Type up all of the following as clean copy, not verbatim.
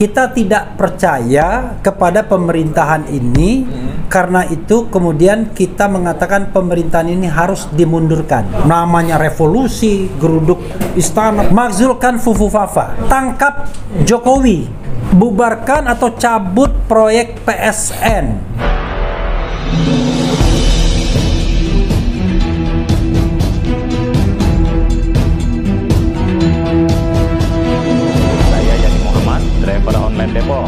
Kita tidak percaya kepada pemerintahan ini, karena itu kemudian kita mengatakan pemerintahan ini harus dimundurkan. Namanya revolusi, geruduk istana, makzulkan Fufufafa, tangkap Jokowi, bubarkan atau cabut proyek PSN. Driver online Depok.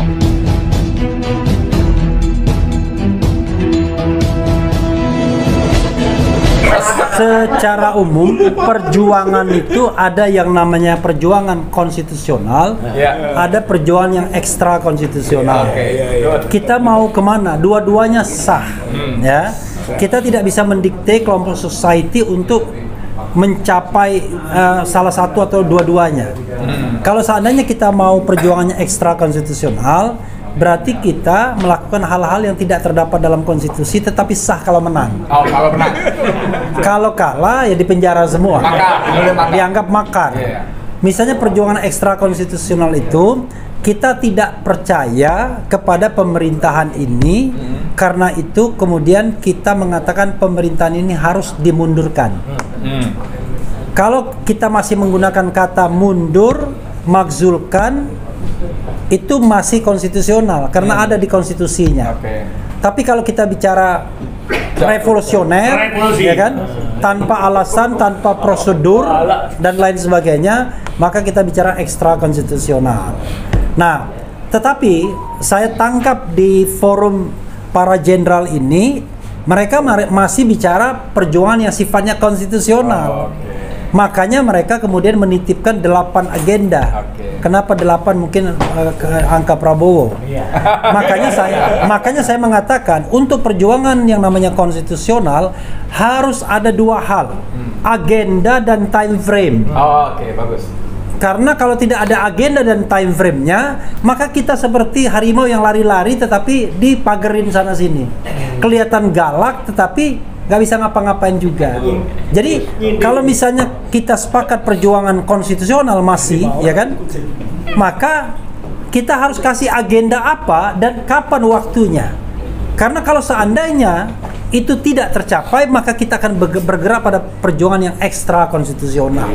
Secara umum perjuangan itu ada yang namanya perjuangan konstitusional, ada perjuangan yang ekstra konstitusional. Kita mau kemana? Dua-duanya sah, ya. Kita tidak bisa mendikte kelompok society untuk mencapai salah satu atau dua-duanya. Kalau seandainya kita mau perjuangannya ekstra konstitusional, berarti kita melakukan hal-hal yang tidak terdapat dalam konstitusi tetapi sah kalau menang. Oh, kalau menang. Kalau kalah ya dipenjara semua. Dianggap makar. Misalnya perjuangan ekstra konstitusional itu, kita tidak percaya kepada pemerintahan ini, karena itu kemudian kita mengatakan pemerintahan ini harus dimundurkan. Kalau kita masih menggunakan kata mundur, makzulkan, itu masih konstitusional karena ada di konstitusinya. Tapi kalau kita bicara revolusioner, ya kan, tanpa alasan, tanpa prosedur dan lain sebagainya, maka kita bicara ekstra konstitusional. Nah, tetapi saya tangkap di forum para jenderal ini, mereka masih bicara perjuangan yang sifatnya konstitusional. Makanya mereka kemudian menitipkan 8 agenda. Kenapa 8? Mungkin angka Prabowo. Makanya saya mengatakan untuk perjuangan yang namanya konstitusional harus ada 2 hal, agenda dan time frame. Bagus. Karena kalau tidak ada agenda dan time frame-nya, maka kita seperti harimau yang lari-lari tetapi dipagerin sana sini. Kelihatan galak tetapi nggak bisa ngapa-ngapain juga. Jadi kalau misalnya kita sepakat perjuangan konstitusional masih, ya kan, maka kita harus kasih agenda apa dan kapan waktunya. Karena kalau seandainya itu tidak tercapai, maka kita akan bergerak pada perjuangan yang ekstra konstitusional.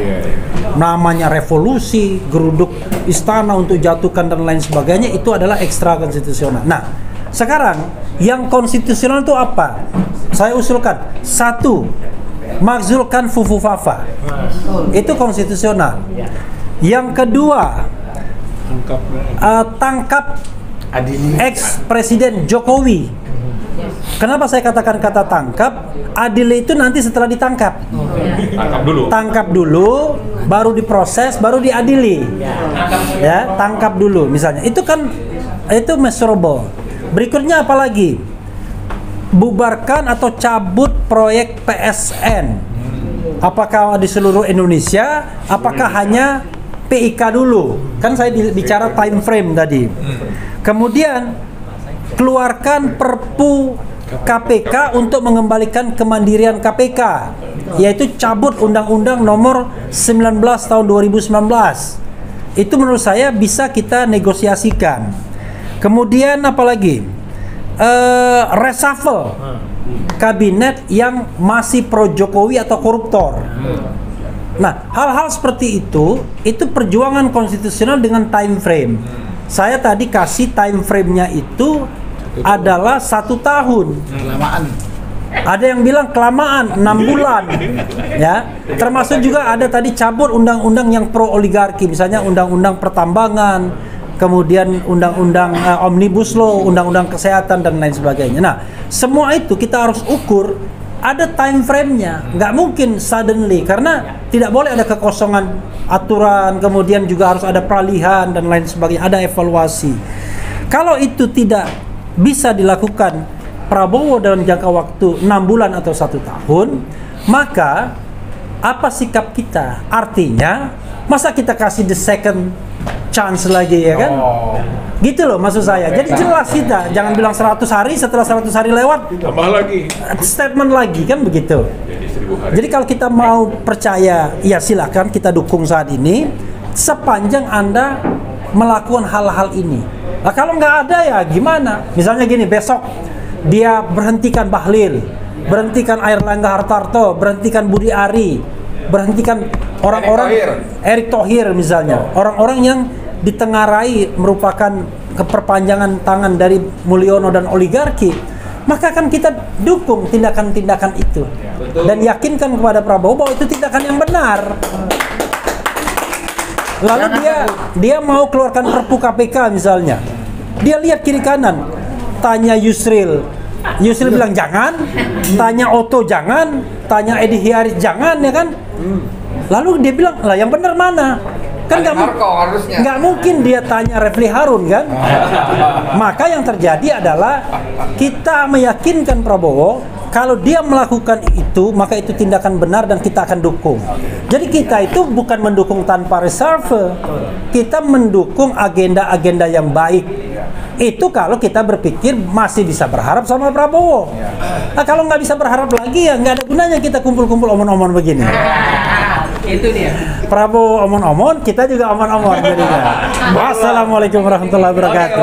Namanya revolusi, geruduk istana untuk jatuhkan dan lain sebagainya, itu adalah ekstra konstitusional. Nah, sekarang yang konstitusional itu apa? Saya usulkan 1, makzulkan Fufufafa. Itu konstitusional. Yang kedua, tangkap ex-presiden Jokowi. Kenapa saya katakan kata tangkap? Adil itu nanti setelah ditangkap. Tangkap dulu, baru diproses, baru diadili. Ya, tangkap dulu misalnya. Itu kan itu measurable. Berikutnya apa lagi? Bubarkan atau cabut proyek PSN. Apakah di seluruh Indonesia? Apakah hanya PIK dulu? Kan saya bicara time frame tadi. Kemudian keluarkan Perpu KPK untuk mengembalikan kemandirian KPK, yaitu cabut Undang-Undang Nomor 19 Tahun 2019. Itu menurut saya bisa kita negosiasikan. Kemudian apalagi? Reshuffle kabinet yang masih pro Jokowi atau koruptor. Nah, hal-hal seperti itu perjuangan konstitusional dengan time frame. Saya tadi kasih time frame-nya itu adalah 1 tahun. Kelamaan. Ada yang bilang kelamaan 6 bulan, ya. Termasuk juga ada tadi cabut undang-undang yang pro oligarki, misalnya undang-undang pertambangan, kemudian undang-undang omnibus law, undang-undang kesehatan dan lain sebagainya. Nah, semua itu kita harus ukur ada time frame-nya. Nggak mungkin suddenly, karena tidak boleh ada kekosongan aturan, kemudian juga harus ada peralihan dan lain sebagainya, ada evaluasi. Kalau itu tidak bisa dilakukan Prabowo dalam jangka waktu 6 bulan atau 1 tahun, maka apa sikap kita? Artinya, masa kita kasih the second chance lagi, ya kan? Gitu loh maksud saya. Jadi jelas kita, jangan bilang 100 hari, setelah 100 hari lewat Tambah lagi statement lagi, kan begitu. Jadi kalau kita mau percaya, ya silakan kita dukung saat ini, sepanjang Anda melakukan hal-hal ini. Nah, kalau nggak ada ya gimana? Misalnya gini, besok dia berhentikan Bahlil, berhentikan Airlangga Hartarto, berhentikan Budi Ari, berhentikan orang-orang Erick Thohir misalnya, orang-orang yang ditengarai merupakan keperpanjangan tangan dari Mulyono dan oligarki, maka kan kita dukung tindakan-tindakan itu dan yakinkan kepada Prabowo bahwa itu tindakan yang benar. Lalu dia mau keluarkan Perpu KPK misalnya, dia lihat kiri kanan, tanya Yusril bilang jangan, tanya Otto jangan, tanya Edi Hiaris jangan, ya kan? Lalu dia bilang, lah yang benar mana? Kan nggak mungkin dia tanya Refli Harun kan? Maka yang terjadi adalah kita meyakinkan Prabowo kalau dia melakukan itu, maka itu tindakan benar dan kita akan dukung. Jadi kita itu bukan mendukung tanpa reserve, kita mendukung agenda-agenda yang baik. Itu kalau kita berpikir masih bisa berharap sama Prabowo. Nah, kalau nggak bisa berharap lagi ya nggak ada gunanya kita kumpul-kumpul omon-omon begini. Itu dia. Prabowo omon-omon, kita juga omon-omon jadinya. Wassalamualaikum warahmatullahi wabarakatuh.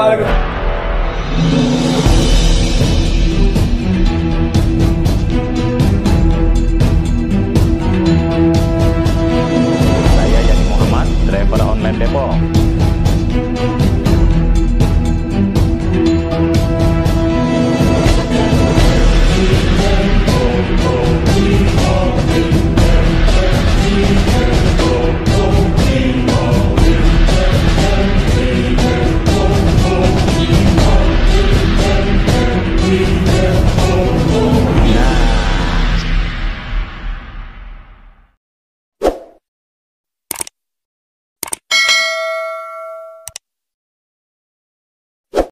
Saya Yani Muhammad, driver online Depok.